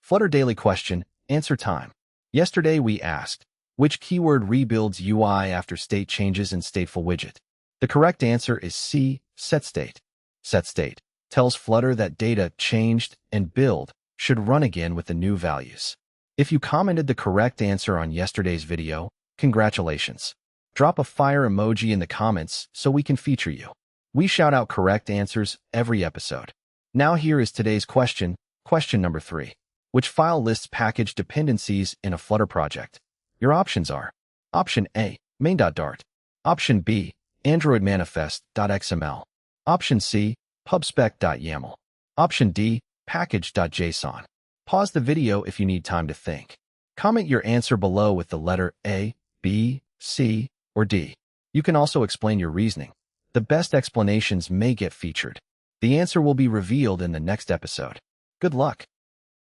Flutter Daily Question, Answer Time. Yesterday we asked, which keyword rebuilds UI after state changes in stateful widget? The correct answer is C, setState. setState tells Flutter that data changed and build should run again with the new values. If you commented the correct answer on yesterday's video, congratulations. Drop a fire emoji in the comments so we can feature you. We shout out correct answers every episode. Now here is today's question, question number 3. Which file lists package dependencies in a Flutter project? Your options are Option A, main.dart. Option B, Android manifest.xml. Option C, pubspec.yaml. Option D, package.json. Pause the video if you need time to think. Comment your answer below with the letter A, B, C, or D. You can also explain your reasoning. The best explanations may get featured. The answer will be revealed in the next episode. Good luck!